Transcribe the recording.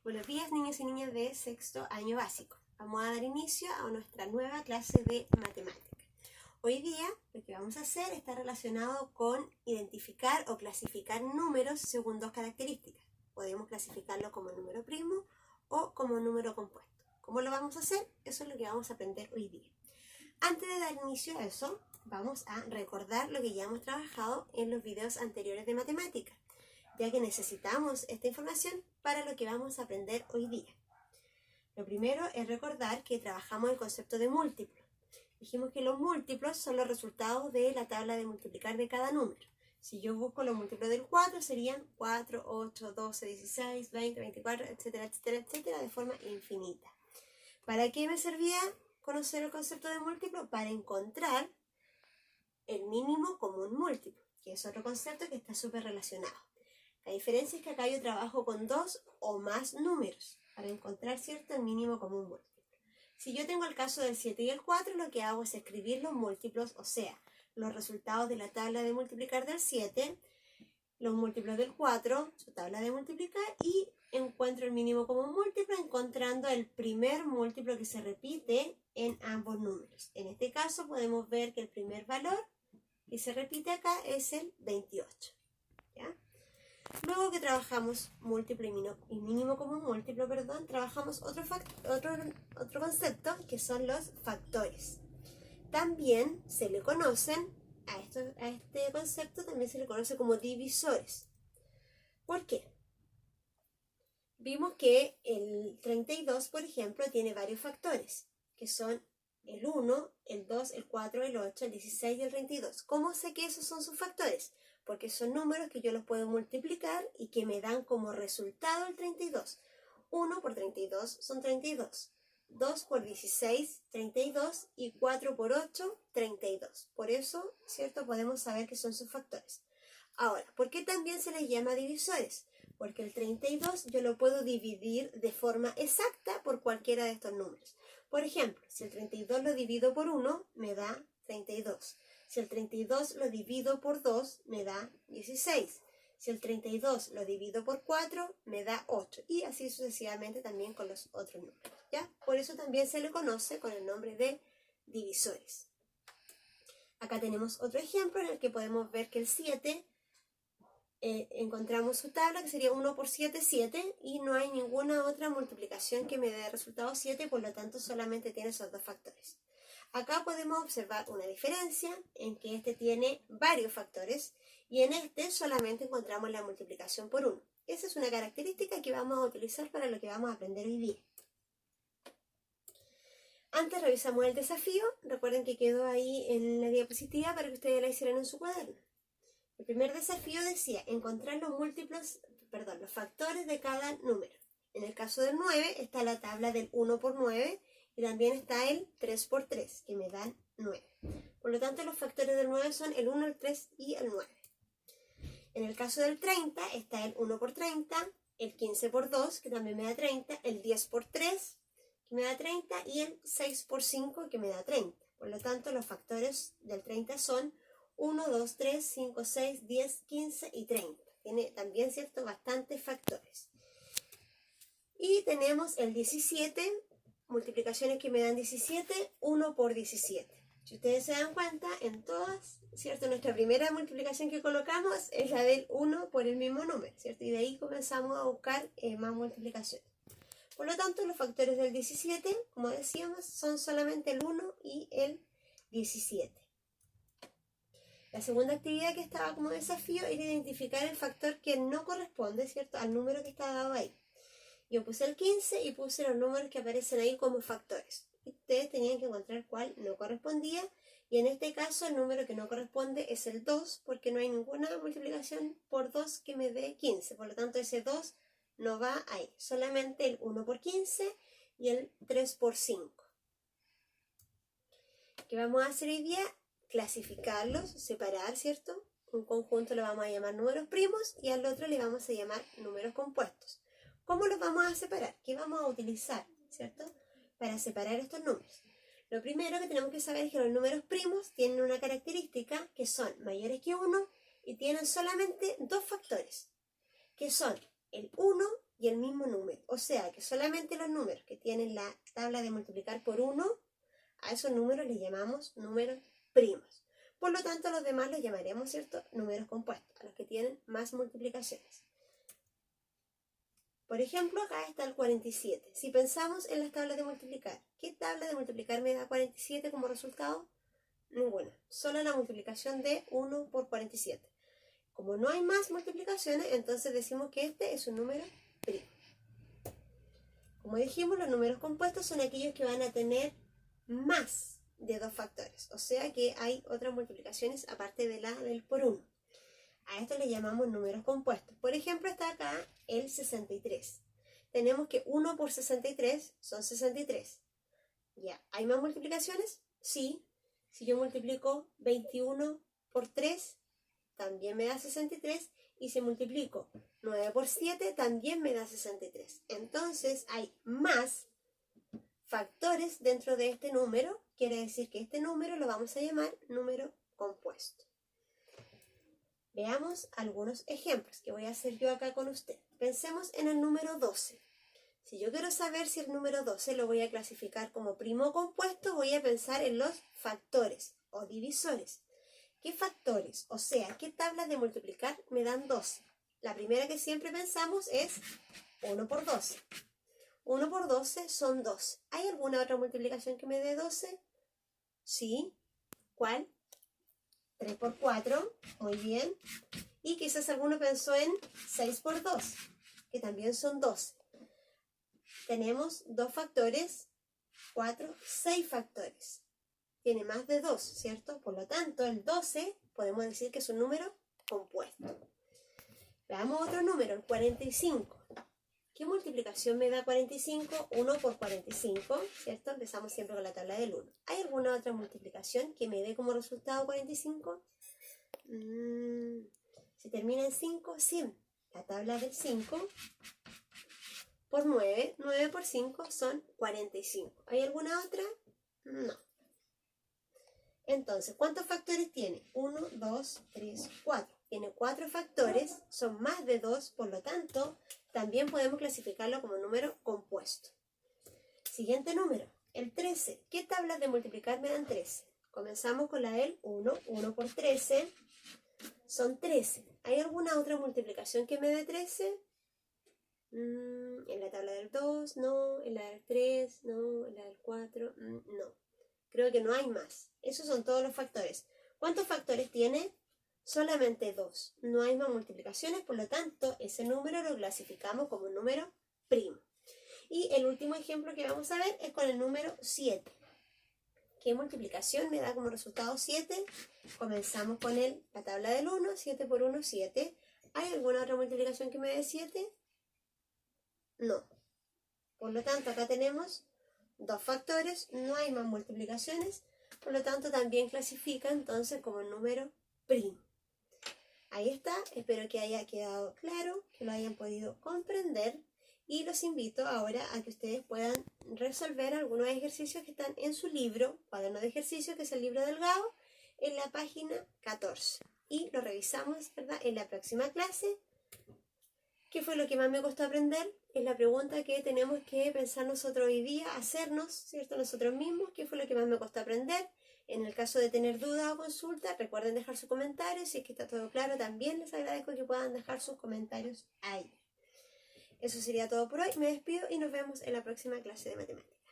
Buenos días, niños y niñas de sexto año básico. Vamos a dar inicio a nuestra nueva clase de matemática. Hoy día lo que vamos a hacer está relacionado con identificar o clasificar números según dos características. Podemos clasificarlo como número primo o como número compuesto. ¿Cómo lo vamos a hacer? Eso es lo que vamos a aprender hoy día. Antes de dar inicio a eso, vamos a recordar lo que ya hemos trabajado en los videos anteriores de matemática, ya que necesitamos esta información para lo que vamos a aprender hoy día. Lo primero es recordar que trabajamos el concepto de múltiplo. Dijimos que los múltiplos son los resultados de la tabla de multiplicar de cada número. Si yo busco los múltiplos del 4, serían 4, 8, 12, 16, 20, 24, etcétera, etcétera, etcétera, de forma infinita. ¿Para qué me servía conocer el concepto de múltiplo? Para encontrar el mínimo común múltiplo, que es otro concepto que está súper relacionado. La diferencia es que acá yo trabajo con dos o más números para encontrar, ¿cierto?, el mínimo común múltiplo. Si yo tengo el caso del 7 y el 4, lo que hago es escribir los múltiplos, o sea, los resultados de la tabla de multiplicar del 7, los múltiplos del 4, su tabla de multiplicar, y encuentro el mínimo común múltiplo encontrando el primer múltiplo que se repite en ambos números. En este caso podemos ver que el primer valor que se repite acá es el 28. ¿Ya? Luego que trabajamos múltiplo y mínimo común múltiplo, trabajamos otro concepto que son los factores. También se le conocen, a este concepto también se le conoce como divisores. ¿Por qué? Vimos que el 32, por ejemplo, tiene varios factores, que son el 1, el 2, el 4, el 8, el 16 y el 32. ¿Cómo sé que esos son sus factores? Porque son números que yo los puedo multiplicar y que me dan como resultado el 32. 1 por 32 son 32. 2 por 16, 32. Y 4 por 8, 32. Por eso, ¿cierto?, podemos saber que son sus factores. Ahora, ¿por qué también se les llama divisores? Porque el 32 yo lo puedo dividir de forma exacta por cualquiera de estos números. Por ejemplo, si el 32 lo divido por 1, me da 32. Si el 32 lo divido por 2, me da 16. Si el 32 lo divido por 4, me da 8. Y así sucesivamente también con los otros números, ¿ya? Por eso también se le conoce con el nombre de divisores. Acá tenemos otro ejemplo en el que podemos ver que el 7, encontramos su tabla, que sería 1 por 7, 7, y no hay ninguna otra multiplicación que me dé resultado 7, por lo tanto solamente tiene esos dos factores. Acá podemos observar una diferencia en que este tiene varios factores y en este solamente encontramos la multiplicación por 1. Esa es una característica que vamos a utilizar para lo que vamos a aprender hoy día. Antes revisamos el desafío. Recuerden que quedó ahí en la diapositiva para que ustedes la hicieran en su cuaderno. El primer desafío decía encontrar los factores de cada número. En el caso del 9 está la tabla del 1 por 9 y también está el 3 por 3, que me dan 9. Por lo tanto, los factores del 9 son el 1, el 3 y el 9. En el caso del 30 está el 1 por 30, el 15 por 2, que también me da 30, el 10 por 3, que me da 30, y el 6 por 5, que me da 30. Por lo tanto, los factores del 30 son 1, 2, 3, 5, 6, 10, 15 y 30. Tiene también, ¿cierto?, bastantes factores. Y tenemos el 17, multiplicaciones que me dan 17, 1 por 17. Si ustedes se dan cuenta, en todas, ¿cierto?, nuestra primera multiplicación que colocamos es la del 1 por el mismo número, ¿cierto? Y de ahí comenzamos a buscar más multiplicaciones. Por lo tanto, los factores del 17, como decíamos, son solamente el 1 y el 17. La segunda actividad que estaba como desafío era identificar el factor que no corresponde, ¿cierto?, al número que está dado ahí. Yo puse el 15 y puse los números que aparecen ahí como factores. Ustedes tenían que encontrar cuál no correspondía, y en este caso el número que no corresponde es el 2, porque no hay ninguna multiplicación por 2 que me dé 15. Por lo tanto, ese 2 no va ahí. Solamente el 1 por 15 y el 3 por 5. ¿Qué vamos a hacer hoy día? Clasificarlos, separar, ¿cierto? Un conjunto lo vamos a llamar números primos y al otro le vamos a llamar números compuestos. ¿Cómo los vamos a separar? ¿Qué vamos a utilizar, ¿cierto?, para separar estos números? Lo primero que tenemos que saber es que los números primos tienen una característica que son mayores que 1 y tienen solamente dos factores, que son el 1 y el mismo número. O sea que solamente los números que tienen la tabla de multiplicar por 1, a esos números les llamamos números primos. Por lo tanto, a los demás los llamaremos, ¿cierto?, números compuestos, a los que tienen más multiplicaciones. Por ejemplo, acá está el 47. Si pensamos en las tablas de multiplicar, ¿qué tabla de multiplicar me da 47 como resultado? Ninguna. Solo la multiplicación de 1 por 47. Como no hay más multiplicaciones, entonces decimos que este es un número primo. Como dijimos, los números compuestos son aquellos que van a tener más de 2 factores. O sea que hay otras multiplicaciones aparte de la del por 1. A esto le llamamos números compuestos. Por ejemplo, está acá el 63. Tenemos que 1 por 63 son 63. ¿Ya? ¿Hay más multiplicaciones? Sí. Si yo multiplico 21 por 3, también me da 63. Y si multiplico 9 por 7, también me da 63. Entonces, hay más factores dentro de este número. Quiere decir que este número lo vamos a llamar número compuesto. Veamos algunos ejemplos que voy a hacer yo acá con usted. Pensemos en el número 12. Si yo quiero saber si el número 12 lo voy a clasificar como primo o compuesto, voy a pensar en los factores o divisores. ¿Qué factores? O sea, ¿qué tablas de multiplicar me dan 12? La primera que siempre pensamos es 1 por 12. 1 por 12 son 12. ¿Hay alguna otra multiplicación que me dé 12? Sí. ¿Cuál? 3 por 4, muy bien. Y quizás alguno pensó en 6 por 2, que también son 12. Tenemos 2 factores, 4, 6 factores. Tiene más de 2, ¿cierto? Por lo tanto, el 12 podemos decir que es un número compuesto. Veamos otro número, el 45. ¿Qué multiplicación me da 45? 1 por 45, ¿cierto? Empezamos siempre con la tabla del 1. ¿Hay alguna otra multiplicación que me dé como resultado 45? Si termina en 5, sí. La tabla del 5 por 9. 9 por 5 son 45. ¿Hay alguna otra? No. Entonces, ¿cuántos factores tiene? 1, 2, 3, 4. Tiene 4 factores, son más de 2, por lo tanto, también podemos clasificarlo como número compuesto. Siguiente número, el 13. ¿Qué tablas de multiplicar me dan 13? Comenzamos con la del 1. 1 por 13 son 13. ¿Hay alguna otra multiplicación que me dé 13? En la tabla del 2, no. En la del 3, no. En la del 4, no. Creo que no hay más. Esos son todos los factores. ¿Cuántos factores tiene? Solamente 2. No hay más multiplicaciones, por lo tanto, ese número lo clasificamos como un número primo. Y el último ejemplo que vamos a ver es con el número 7. ¿Qué multiplicación me da como resultado 7? Comenzamos con la tabla del 1. 7 por 1, 7. ¿Hay alguna otra multiplicación que me dé 7? No. Por lo tanto, acá tenemos 2 factores, no hay más multiplicaciones, por lo tanto también clasifica entonces como el número primo. Ahí está, espero que haya quedado claro, que lo hayan podido comprender y los invito ahora a que ustedes puedan resolver algunos ejercicios que están en su libro, cuaderno de ejercicios, que es el libro delgado, en la página 14. Y lo revisamos, ¿verdad?, en la próxima clase. ¿Qué fue lo que más me costó aprender? Es la pregunta que tenemos que pensar nosotros hoy día, hacernos, ¿cierto?, nosotros mismos. ¿Qué fue lo que más me costó aprender? En el caso de tener dudas o consultas, recuerden dejar sus comentarios. Si es que está todo claro, también les agradezco que puedan dejar sus comentarios ahí. Eso sería todo por hoy. Me despido y nos vemos en la próxima clase de matemáticas.